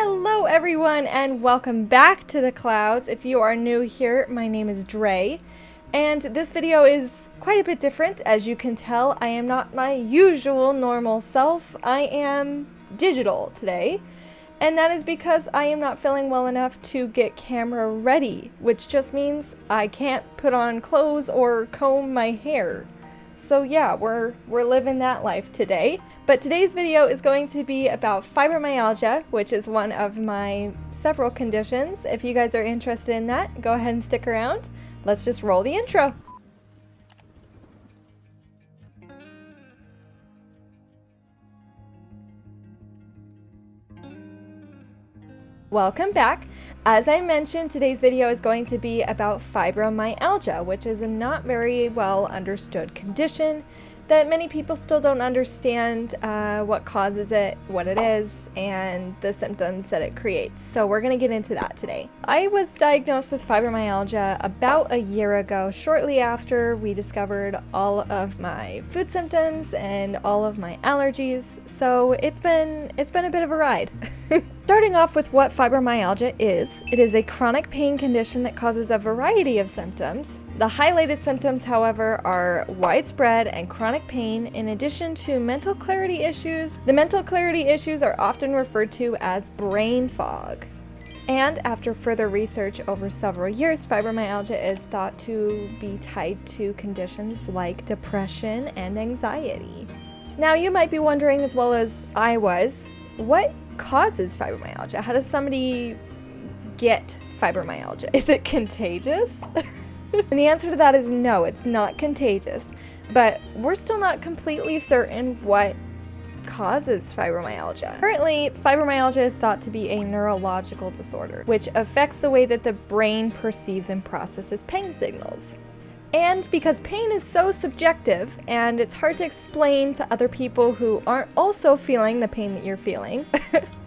Hello everyone and welcome back to the clouds. If you are new here, my name is Dray, and this video is quite a bit different. As you can tell, I am not my usual normal self. I am digital today, and that is because I am not feeling well enough to get camera ready, which just means I can't put on clothes or comb my hair. So yeah, we're living that life today. But today's video is going to be about fibromyalgia, which is one of my several conditions. If you guys are interested in that, go ahead and stick around. Let's just roll the intro. Welcome back. As I mentioned, today's video is going to be about fibromyalgia, which is a not very well understood condition that many people still don't understand what causes it, what it is, and the symptoms that it creates. So we're going to get into that today. I was diagnosed with fibromyalgia about a year ago, shortly after we discovered all of my food symptoms and all of my allergies. So it's been a bit of a ride. Starting off with what fibromyalgia is, it is a chronic pain condition that causes a variety of symptoms. The highlighted symptoms, however, are widespread and chronic pain in addition to mental clarity issues. The mental clarity issues are often referred to as brain fog. And after further research over several years, fibromyalgia is thought to be tied to conditions like depression and anxiety. Now you might be wondering, as well as I was, what causes fibromyalgia? How does somebody get fibromyalgia? Is it contagious? And the answer to that is no, it's not contagious. But we're still not completely certain what causes fibromyalgia. Currently, fibromyalgia is thought to be a neurological disorder, which affects the way that the brain perceives and processes pain signals. And because pain is so subjective and it's hard to explain to other people who aren't also feeling the pain that you're feeling,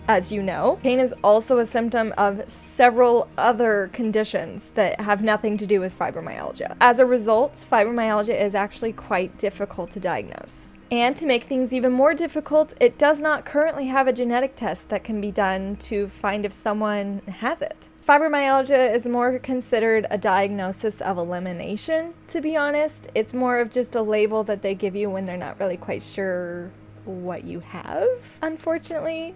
as you know, pain is also a symptom of several other conditions that have nothing to do with fibromyalgia. As a result, fibromyalgia is actually quite difficult to diagnose. And to make things even more difficult, it does not currently have a genetic test that can be done to find if someone has it. Fibromyalgia is more considered a diagnosis of elimination, to be honest. It's more of just a label that they give you when they're not really quite sure what you have, unfortunately.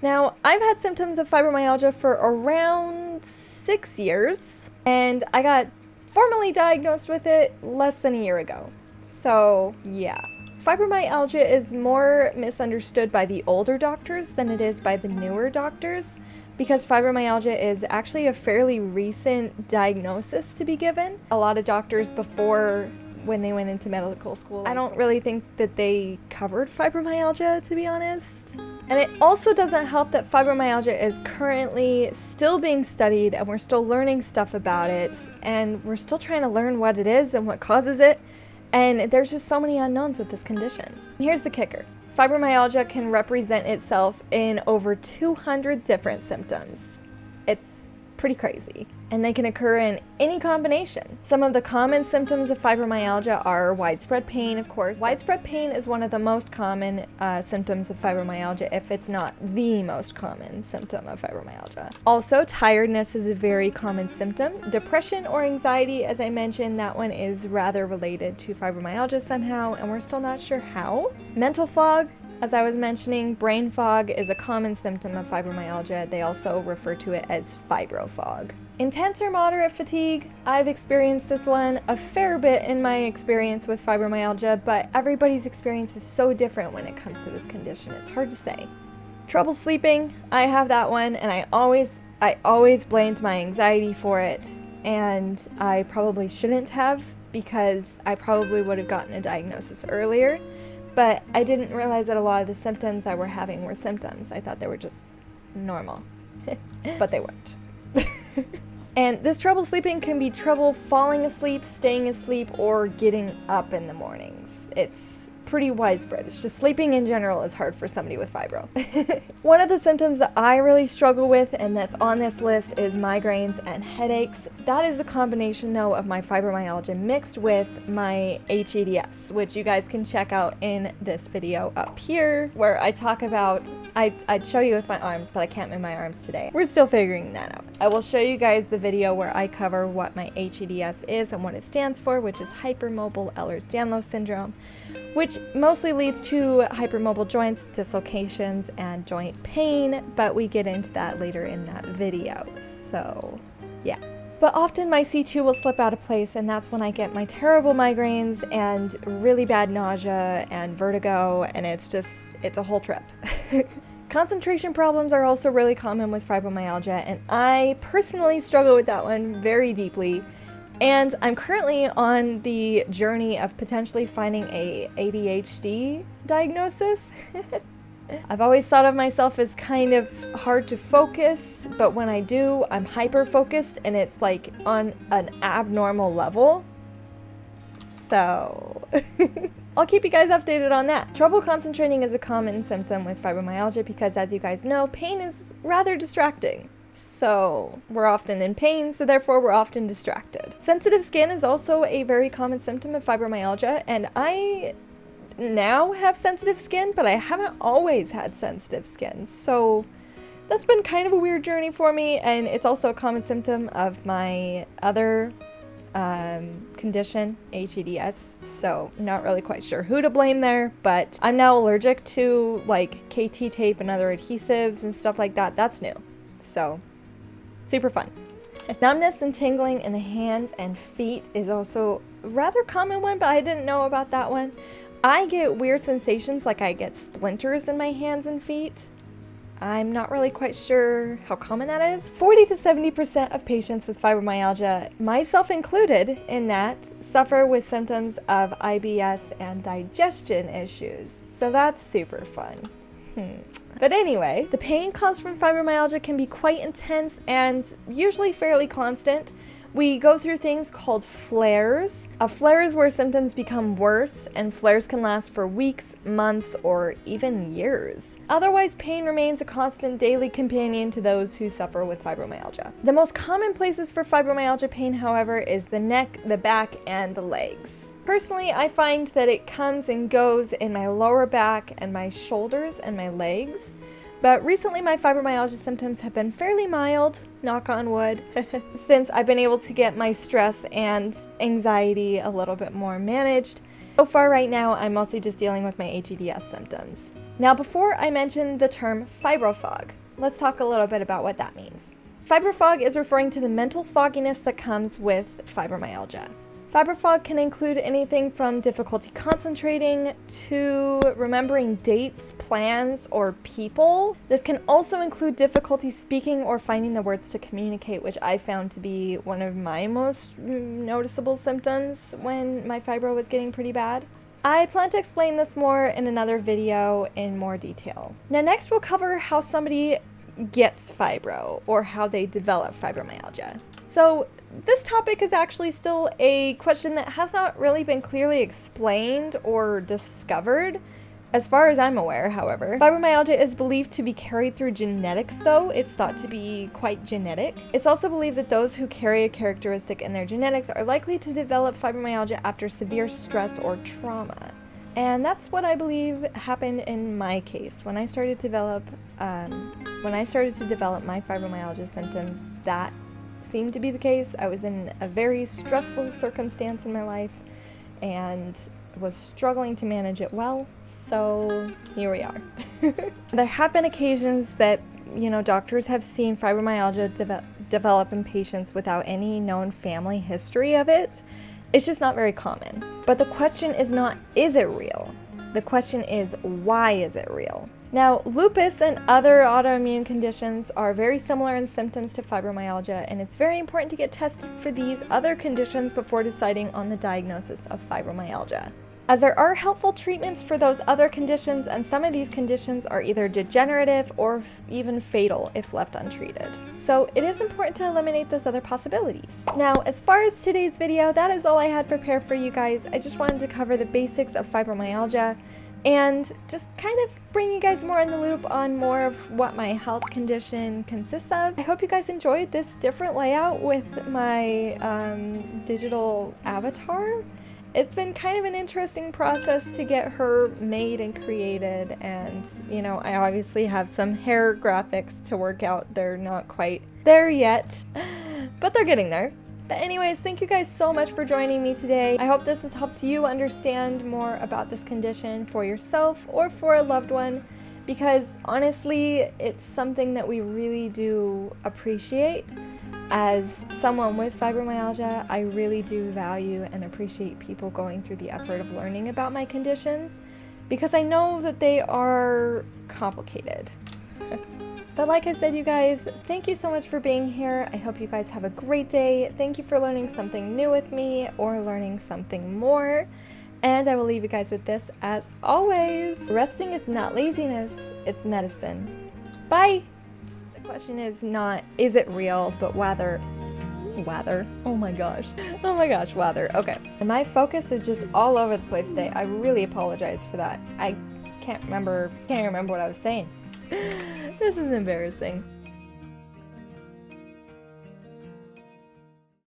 Now, I've had symptoms of fibromyalgia for around 6 years, and I got formally diagnosed with it less than a year ago. So, yeah. Fibromyalgia is more misunderstood by the older doctors than it is by the newer doctors, because fibromyalgia is actually a fairly recent diagnosis to be given. A lot of doctors before, when they went into medical school, I don't really think that they covered fibromyalgia, to be honest. And it also doesn't help that fibromyalgia is currently still being studied and we're still learning stuff about it, and we're still trying to learn what it is and what causes it, and there's just so many unknowns with this condition. And here's the kicker. Fibromyalgia can represent itself in over 200 different symptoms. It's pretty crazy. And they can occur in any combination. Some of the common symptoms of fibromyalgia are widespread pain, of course. Widespread pain is one of the most common symptoms of fibromyalgia, if it's not the most common symptom of fibromyalgia. Also, tiredness is a very common symptom. Depression or anxiety, as I mentioned, that one is rather related to fibromyalgia somehow, and we're still not sure how. Mental fog, as I was mentioning, brain fog is a common symptom of fibromyalgia. They also refer to it as fibro fog. Intense or moderate fatigue, I've experienced this one a fair bit in my experience with fibromyalgia, but everybody's experience is so different when it comes to this condition. It's hard to say. Trouble sleeping, I have that one, and I always blamed my anxiety for it, and I probably shouldn't have, because I probably would have gotten a diagnosis earlier. But I didn't realize that a lot of the symptoms I were having were symptoms. I thought they were just normal, but they weren't. And this trouble sleeping can be trouble falling asleep, staying asleep, or getting up in the mornings. It's pretty widespread. It's just sleeping in general is hard for somebody with fibro. One of the symptoms that I really struggle with and that's on this list is migraines and headaches. That is a combination though of my fibromyalgia mixed with my hEDS, which you guys can check out in this video up here where I talk about, I'd show you with my arms, but I can't move my arms today. We're still figuring that out. I will show you guys the video where I cover what my hEDS is and what it stands for, which is Hyper-Mobile Ehlers-Danlos Syndrome, which mostly leads to hypermobile joints, dislocations, and joint pain, but we get into that later in that video, so yeah. But often my C2 will slip out of place, and that's when I get my terrible migraines and really bad nausea and vertigo, and it's a whole trip. Concentration problems are also really common with fibromyalgia, and I personally struggle with that one very deeply. And I'm currently on the journey of potentially finding a ADHD diagnosis. I've always thought of myself as kind of hard to focus, but when I do, I'm hyper-focused and it's like on an abnormal level. So I'll keep you guys updated on that. Trouble concentrating is a common symptom with fibromyalgia because, as you guys know, pain is rather distracting. So we're often in pain, so therefore we're often distracted. Sensitive skin is also a very common symptom of fibromyalgia, and I now have sensitive skin, but I haven't always had sensitive skin. So that's been kind of a weird journey for me, and it's also a common symptom of my other condition, hEDS, so not really quite sure who to blame there, but I'm now allergic to like KT tape and other adhesives and stuff like that. That's new. So, super fun. Numbness and tingling in the hands and feet is also a rather common one, but I didn't know about that one. I get weird sensations like I get splinters in my hands and feet. I'm not really quite sure how common that is. 40 to 70% of patients with fibromyalgia, myself included in that, suffer with symptoms of IBS and digestion issues. So that's super fun. But anyway, the pain caused from fibromyalgia can be quite intense and usually fairly constant. We go through things called flares. A flare is where symptoms become worse, and flares can last for weeks, months, or even years. Otherwise, pain remains a constant daily companion to those who suffer with fibromyalgia. The most common places for fibromyalgia pain, however, is the neck, the back, and the legs. Personally, I find that it comes and goes in my lower back and my shoulders and my legs. But recently my fibromyalgia symptoms have been fairly mild, knock on wood, since I've been able to get my stress and anxiety a little bit more managed. So far right now, I'm mostly just dealing with my hEDS symptoms. Now, before I mention the term fibrofog, let's talk a little bit about what that means. Fibrofog is referring to the mental fogginess that comes with fibromyalgia. Fibrofog can include anything from difficulty concentrating to remembering dates, plans, or people. This can also include difficulty speaking or finding the words to communicate, which I found to be one of my most noticeable symptoms when my fibro was getting pretty bad. I plan to explain this more in another video in more detail. Now next we'll cover how somebody gets fibro or how they develop fibromyalgia. So this topic is actually still a question that has not really been clearly explained or discovered, as far as I'm aware, however. Fibromyalgia is believed to be carried through genetics, though. It's thought to be quite genetic. It's also believed that those who carry a characteristic in their genetics are likely to develop fibromyalgia after severe stress or trauma. And that's what I believe happened in my case. When I started to develop my fibromyalgia symptoms, that seemed to be the case. I was in a very stressful circumstance in my life and was struggling to manage it well, so here we are. There have been occasions that, doctors have seen fibromyalgia develop in patients without any known family history of it. It's just not very common. But the question is not, is it real? The question is, why is it real? Now, lupus and other autoimmune conditions are very similar in symptoms to fibromyalgia, and it's very important to get tested for these other conditions before deciding on the diagnosis of fibromyalgia. as there are helpful treatments for those other conditions, and some of these conditions are either degenerative or even fatal if left untreated. So it is important to eliminate those other possibilities. Now, as far as today's video, that is all I had prepared for you guys. I just wanted to cover the basics of fibromyalgia and just kind of bring you guys more in the loop on more of what my health condition consists of. I hope you guys enjoyed this different layout with my digital avatar. It's been kind of an interesting process to get her made and created, and you know, I obviously have some hair graphics to work out. They're not quite there yet, but they're getting there. But anyways, thank you guys so much for joining me today. I hope this has helped you understand more about this condition for yourself or for a loved one, because honestly, it's something that we really do appreciate. As someone with fibromyalgia, I really do value and appreciate people going through the effort of learning about my conditions, because I know that they are complicated. But like I said, you guys, thank you so much for being here. I hope you guys have a great day. Thank you for learning something new with me or learning something more. And I will leave you guys with this as always. Resting is not laziness, it's medicine. Bye! The question is not, is it real, but whether. Oh my gosh, whether. Okay. And my focus is just all over the place today. I really apologize for that. I can't remember what I was saying. This is embarrassing.